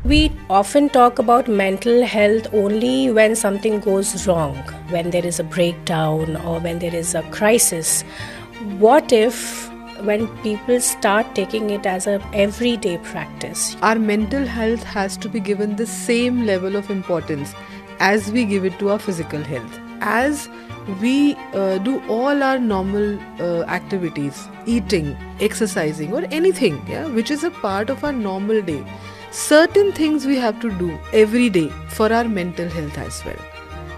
We often talk about mental health only when something goes wrong, when there is a breakdown or when there is a crisis. What if when people start taking it as a everyday practice? Our mental health has to be given the same level of importance as we give it to our physical health. As we do all our normal activities, eating, exercising, or anything, which is a part of our normal day, certain things we have to do every day for our mental health as well.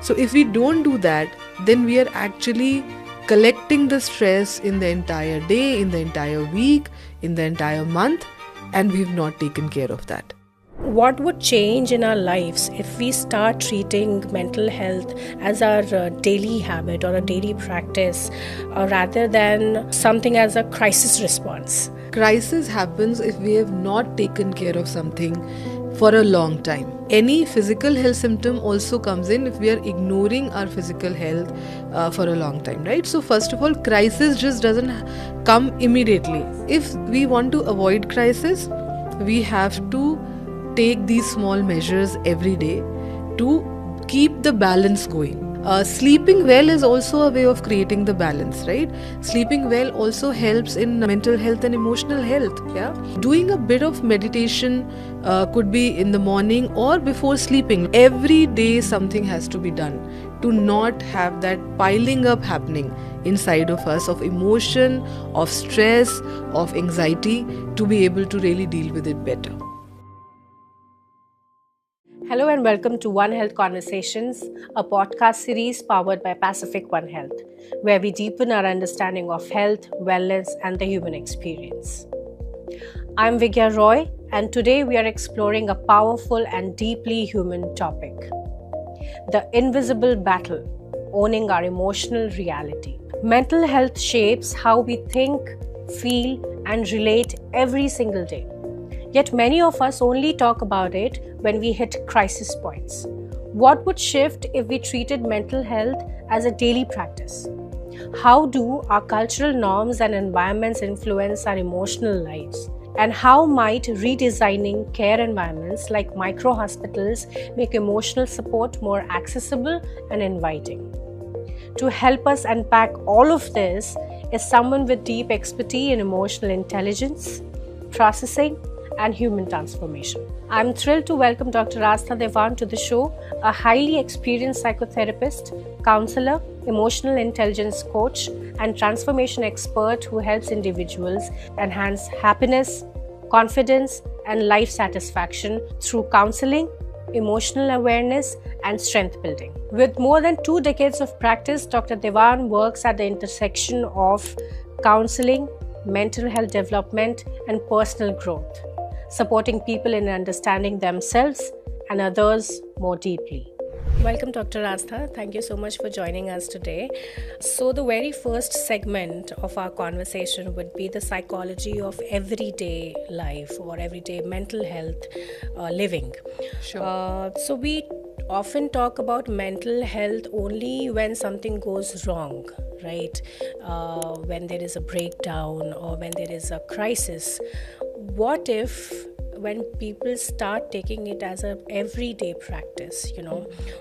So if we don't do that, then we are actually collecting the stress in the entire day, in the entire week, in the entire month, and we've not taken care of that. What would change in our lives if we start treating mental health as our daily habit or a daily practice rather than something as a crisis response? Crisis happens if we have not taken care of something for a long time. Any physical health symptom also comes in if we are ignoring our physical health for a long time, right? So first of all, crisis just doesn't come immediately. If we want to avoid crisis, we have to take these small measures every day to keep the balance going. Sleeping well is also a way of creating the balance, right? Sleeping well also helps in mental health and emotional health. Doing a bit of meditation could be in the morning or before sleeping. Every day something has to be done to not have that piling up happening inside of us of emotion, of stress, of anxiety, to be able to really deal with it better. Hello and welcome to One Health Conversations, a podcast series powered by Pacific One Health, where we deepen our understanding of health, wellness, and the human experience. I'm Vigya Roy, and today we are exploring a powerful and deeply human topic: the invisible battle, owning our emotional reality. Mental health shapes how we think, feel, and relate every single day. Yet many of us only talk about it when we hit crisis points. What would shift if we treated mental health as a daily practice? How do our cultural norms and environments influence our emotional lives? And how might redesigning care environments like micro-hospitals make emotional support more accessible and inviting? To help us unpack all of this is someone with deep expertise in emotional intelligence, processing, and human transformation. I'm thrilled to welcome Dr. Astha Devan to the show, a highly experienced psychotherapist, counselor, emotional intelligence coach, and transformation expert who helps individuals enhance happiness, confidence, and life satisfaction through counseling, emotional awareness, and strength building. With more than 2 decades of practice, Dr. Devan works at the intersection of counseling, mental health development, and personal growth, supporting people in understanding themselves and others more deeply. Welcome, Dr. Astha. Thank you so much for joining us today. So the very first segment of our conversation would be the psychology of everyday life or everyday mental health living. Sure. So we often talk about mental health only when something goes wrong, right? When there is a breakdown or when there is a crisis. What if when people start taking it as a everyday practice,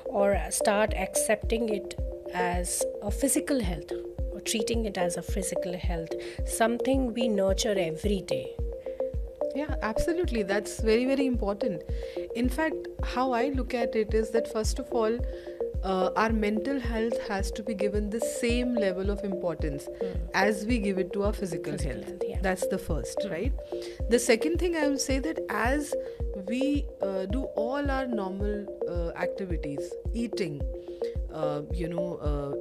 or start accepting it as a physical health or treating it as a physical health, something we nurture every day? Yeah, absolutely. That's very, very important. In fact, how I look at it is that first of all, our mental health has to be given the same level of importance as we give it to our physical health. Yeah. That's the first, right? The second thing I will say that as we do all our normal activities, eating,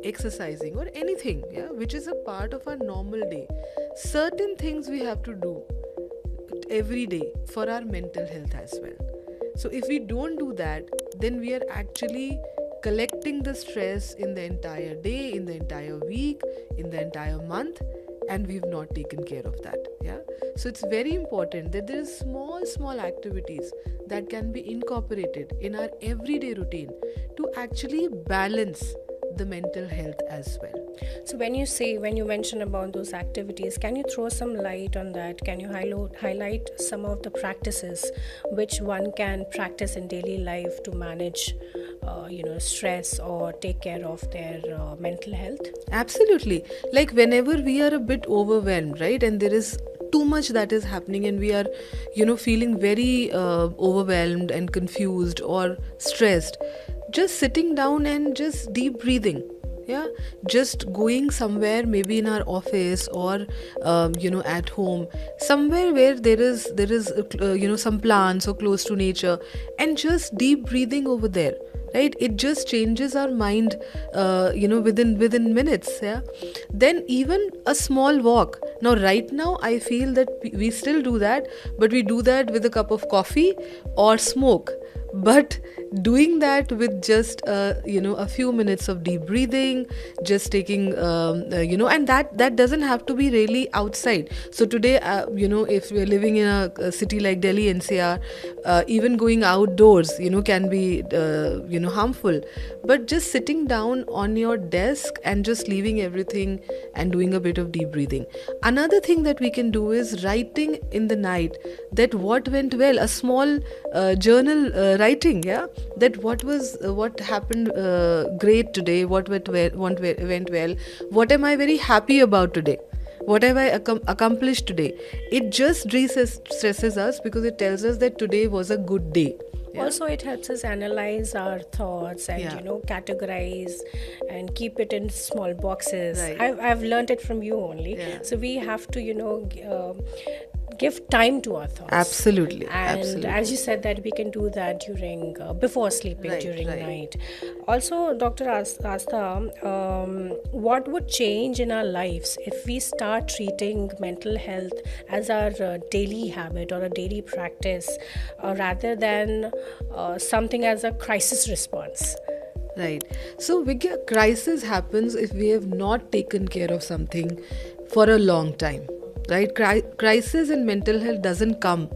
exercising, or anything, which is a part of our normal day, certain things we have to do every day for our mental health as well. So if we don't do that, then we are actually collecting the stress in the entire day, in the entire week, in the entire month, and we've not taken care of that. So it's very important that there is small activities that can be incorporated in our everyday routine to actually balance the mental health as well. So when you mention about those activities, can you throw some light on that? Can you highlight some of the practices which one can practice in daily life to manage stress or take care of their mental health? Absolutely. Like whenever we are a bit overwhelmed, right, and there is too much that is happening and we are feeling very overwhelmed and confused or stressed, just sitting down and just deep breathing, yeah, just going somewhere, maybe in our office or at home, somewhere where there is some plants or close to nature, and just deep breathing over there, right? It just changes our mind within minutes. Yeah, then even a small walk. Now right now I feel that we still do that, but we do that with a cup of coffee or smoke. But doing that with just a few minutes of deep breathing, just taking and that doesn't have to be really outside. So today if we're living in a city like Delhi NCR, even going outdoors can be harmful. But just sitting down on your desk and just leaving everything and doing a bit of deep breathing. Another thing that we can do is writing in the night that what went well, a small journal writing, yeah, that what happened great today, what went well, what am I very happy about today, what have I accomplished today. It just stresses us because it tells us that today was a good day. Yeah. Also, it helps us analyze our thoughts and categorize and keep it in small boxes. Right. I've learned it from you only. Yeah. So we have to give time to our thoughts. Absolutely. And as you said that we can do that during before sleeping, during night. Also, Dr. Astha, what would change in our lives if we start treating mental health as our daily habit or a daily practice rather than something as a crisis response? Right. So, Vigya, crisis happens if we have not taken care of something for a long time. Right, crisis in mental health doesn't come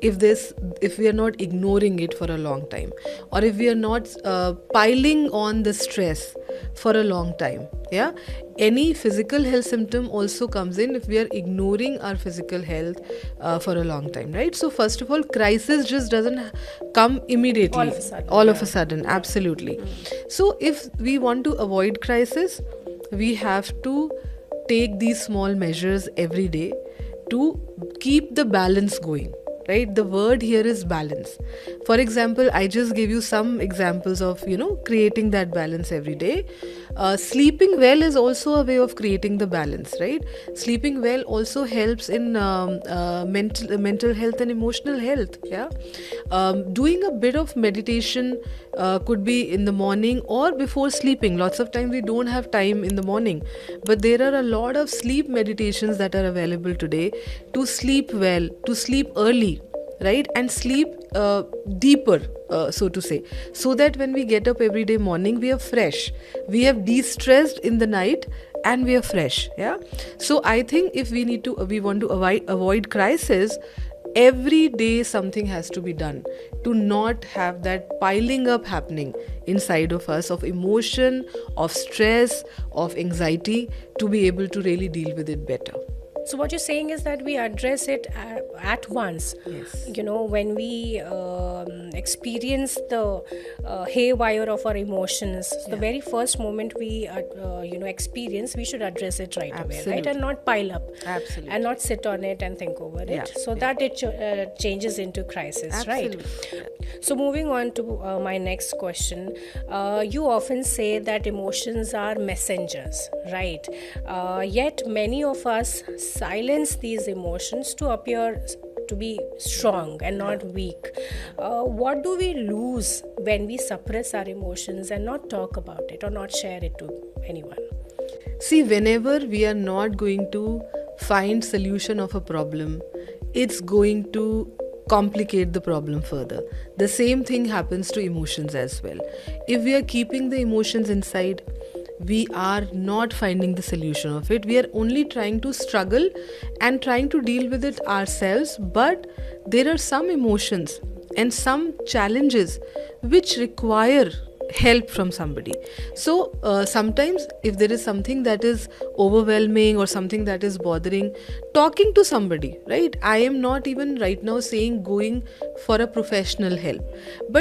if we are not ignoring it for a long time, or if we are not piling on the stress for a long time. Yeah, any physical health symptom also comes in if we are ignoring our physical health for a long time. Right. So first of all, crisis just doesn't come immediately. All of a sudden, absolutely. So if we want to avoid crisis, we have to take these small measures every day to keep the balance going, right? The word here is balance. For example, I just gave you some examples of creating that balance every day. Sleeping well is also a way of creating the balance, right? Sleeping well also helps in mental health and emotional health. Yeah, doing a bit of meditation could be in the morning or before sleeping. Lots of times we don't have time in the morning, but there are a lot of sleep meditations that are available today to sleep well, to sleep early, right, and sleep deeper, so to say, so that when we get up every day morning, we are fresh, we have de-stressed in the night, and we are fresh. Yeah, so I think if we want to avoid crisis, every day something has to be done to not have that piling up happening inside of us of emotion, of stress, of anxiety, to be able to really deal with it better. So what you're saying is that we address it at once. Yes. When we experience the haywire of our emotions, the very first moment we experience, we should address it right away, right, and not pile up. Absolutely. And not sit on it and think over it, that it changes into crisis. Absolutely. Right. So moving on to my next question, you often say that emotions are messengers, right? Yet many of us silence these emotions to appear to be strong and not weak. What do we lose when we suppress our emotions and not talk about it or not share it to anyone? See, whenever we are not going to find solution of a problem, it's going to complicate the problem further. The same thing happens to emotions as well. If we are keeping the emotions inside, we are not finding the solution of it. We are only trying to struggle and trying to deal with it ourselves. But there are some emotions and some challenges which require help from somebody. So sometimes if there is something that is overwhelming or something that is bothering, talking to somebody, right? I am not even right now saying going for a professional help, but